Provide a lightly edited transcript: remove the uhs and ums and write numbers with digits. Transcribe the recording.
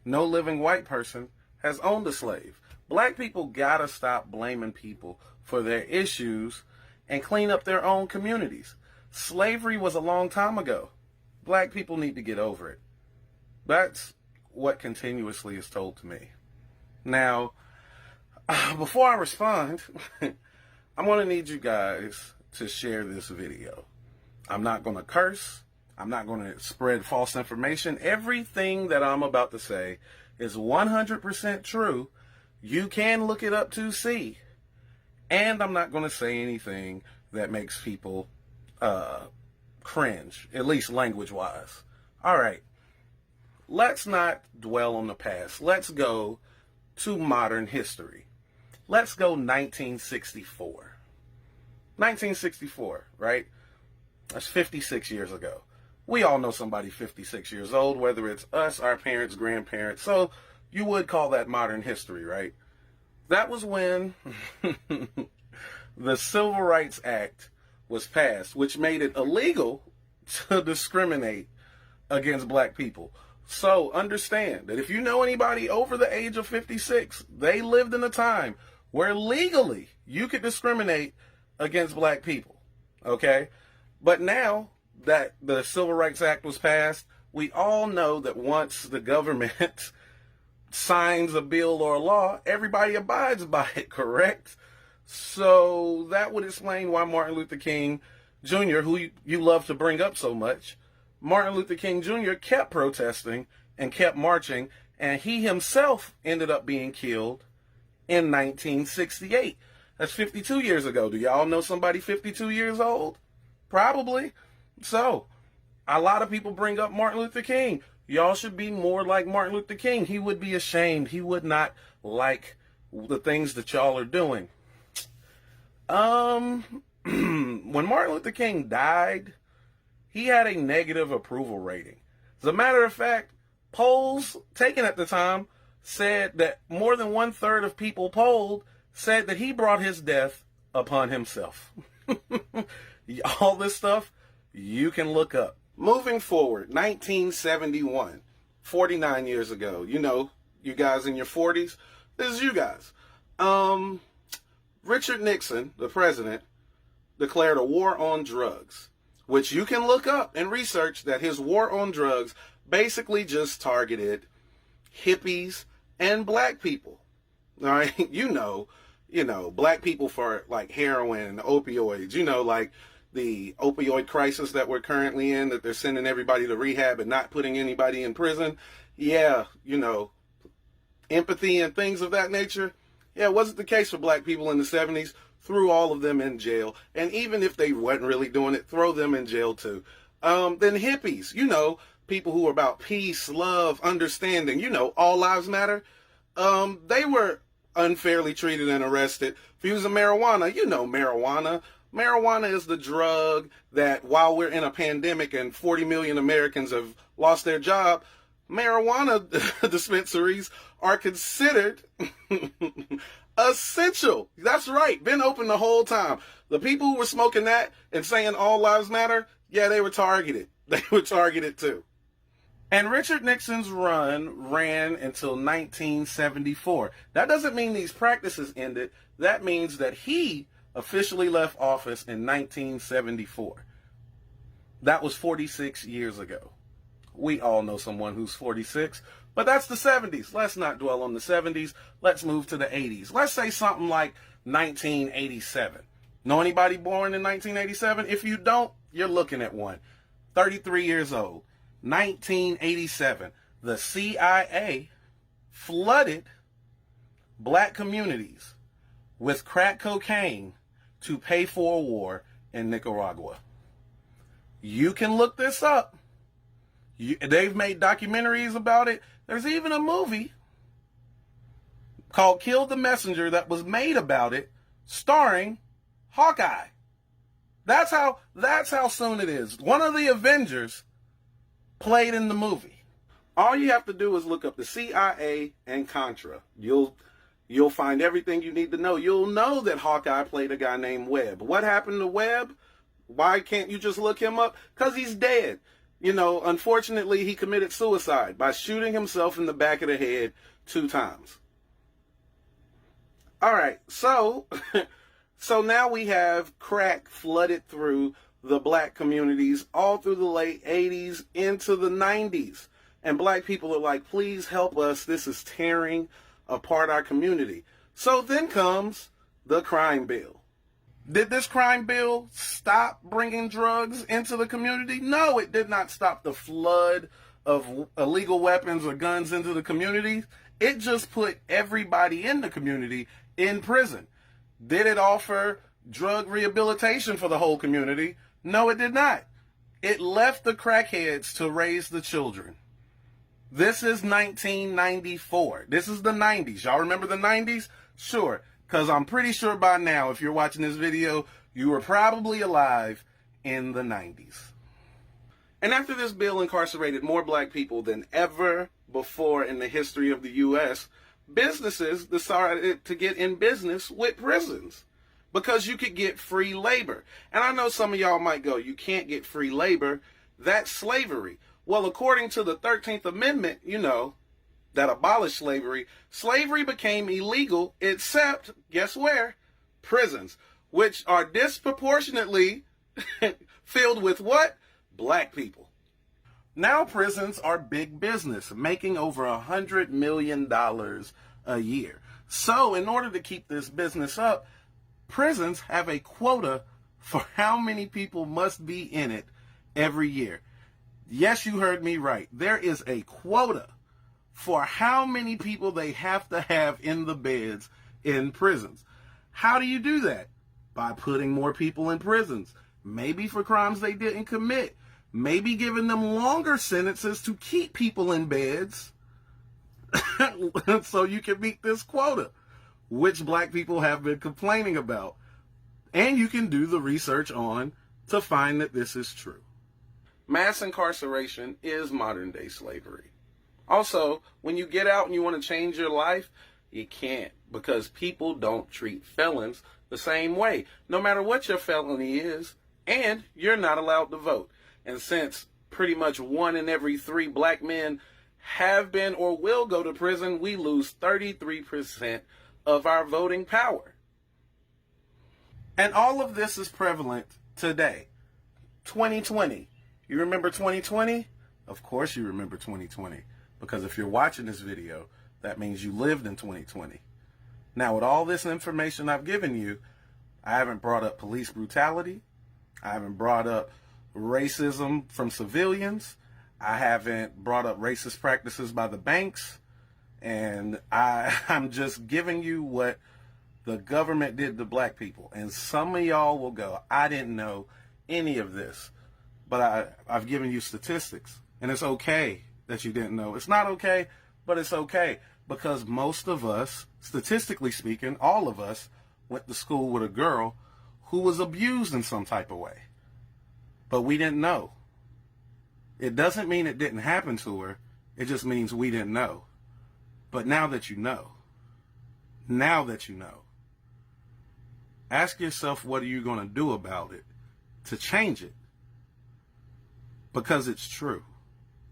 No living white person has owned a slave. Black people gotta stop blaming people for their issues and clean up their own communities. Slavery was a long time ago. Black people need to get over it. That's what continuously is told to me. Now, before I respond, I'm going to need you guys to share this video. I'm not going to curse. I'm not going to spread false information. Everything that I'm about to say is 100% true. You can look it up to see. And I'm not going to say anything that makes people cringe, at least language-wise. All right. Let's not dwell on the past. Let's go to modern history. Let's go 1964. 1964, right? That's 56 years ago. We all know somebody 56 years old, whether it's us, our parents, grandparents. So you would call that modern history, right? That was when the Civil Rights Act was passed, which made it illegal to discriminate against black people. So understand that if you know anybody over the age of 56, they lived in a time where legally you could discriminate against black people, okay? But now that the Civil Rights Act was passed, we all know that once the government signs a bill or a law, everybody abides by it, correct? So that would explain why Martin Luther King Jr., who you love to bring up so much, Martin Luther King Jr. kept protesting and kept marching, and he himself ended up being killed in 1968. That's 52 years ago. Do y'all know somebody 52 years old? Probably. So, a lot of people bring up Martin Luther King. Y'all should be more like Martin Luther King. He would be ashamed. He would not like the things that y'all are doing. When Martin Luther King died, he had a negative approval rating. As a matter of fact, polls taken at the time said that more than 1/3 of people polled said that he brought his death upon himself. All this stuff you can look up. Moving forward, 1971, 49 years ago. You know, you guys in your 40s, this is you guys. Richard Nixon, the president, declared a war on drugs, which you can look up and research that his war on drugs basically just targeted hippies and black people. All right, you know, black people for like heroin and opioids, like the opioid crisis that we're currently in, that they're sending everybody to rehab and not putting anybody in prison. Yeah, empathy and things of that nature. Yeah, it wasn't the case for black people in the 70s. Threw all of them in jail. And even if they wasn't really doing it, throw them in jail too. Then hippies, people who are about peace, love, understanding, all lives matter. They were unfairly treated and arrested for using marijuana. Marijuana. Marijuana is the drug that while we're in a pandemic and 40 million Americans have lost their job, marijuana dispensaries are considered essential. That's right. Been open the whole time. The people who were smoking that and saying all lives matter, yeah, they were targeted. They were targeted too. And Richard Nixon's run ran until 1974. That doesn't mean these practices ended. That means that he officially left office in 1974. That was 46 years ago. We all know someone who's 46, but that's the 70s. Let's not dwell on the 70s. Let's move to the 80s. Let's say something like 1987. Know anybody born in 1987? If you don't, you're looking at one. 33 years old. 1987. The CIA flooded black communities with crack cocaine to pay for a war in Nicaragua. You can look this up. They've made documentaries about it. There's even a movie called Kill the Messenger that was made about it, starring Hawkeye. That's how soon it is. One of the Avengers played in the movie. All you have to do is look up the CIA and Contra. You'll find everything you need to know. You'll know that Hawkeye played a guy named Webb. What happened to Webb? Why can't you just look him up? Because he's dead. Unfortunately, he committed suicide by shooting himself in the back of the head 2 times. All right, so so now we have crack flooded through the black communities all through the late 80s into the 90s. And black people are like, please help us. This is tearing apart our community. So then comes the crime bill. Did this crime bill stop bringing drugs into the community? No, it did not stop the flood of illegal weapons or guns into the community. It just put everybody in the community in prison. Did it offer drug rehabilitation for the whole community? No, it did not. It left the crackheads to raise the children. This is 1994. This is the 90s. Y'all remember the 90s? Sure, because I'm pretty sure by now, if you're watching this video, you were probably alive in the 90s. And after this bill incarcerated more black people than ever before in the history of the U.S., businesses decided to get in business with prisons because you could get free labor. And I know some of y'all might go, you can't get free labor. That's slavery. Well, according to the 13th Amendment, that abolished slavery, slavery became illegal except, guess where? Prisons, which are disproportionately filled with what? Black people. Now prisons are big business, making over $100 million a year. So in order to keep this business up, prisons have a quota for how many people must be in it every year. Yes, you heard me right. There is a quota for how many people they have to have in the beds in prisons. How do you do that? By putting more people in prisons. Maybe for crimes they didn't commit. Maybe giving them longer sentences to keep people in beds so you can meet this quota, which black people have been complaining about. And you can do the research on to find that this is true. Mass incarceration is modern day slavery. Also, when you get out and you want to change your life, you can't, because people don't treat felons the same way, no matter what your felony is, and you're not allowed to vote. And since pretty much 1 in every 3 black men have been or will go to prison, we lose 33% of our voting power. And all of this is prevalent today. 2020. You remember 2020? Of course you remember 2020. Because if you're watching this video, that means you lived in 2020. Now, with all this information I've given you, I haven't brought up police brutality. I haven't brought up racism from civilians. I haven't brought up racist practices by the banks. And I'm just giving you what the government did to black people. And some of y'all will go, I didn't know any of this. But I've given you statistics. And it's okay that you didn't know. It's not okay, but it's okay. Because most of us, statistically speaking, all of us went to school with a girl who was abused in some type of way. But we didn't know. It doesn't mean it didn't happen to her. It just means we didn't know. But now that you know, ask yourself, what are you going to do about it to change it? Because it's true.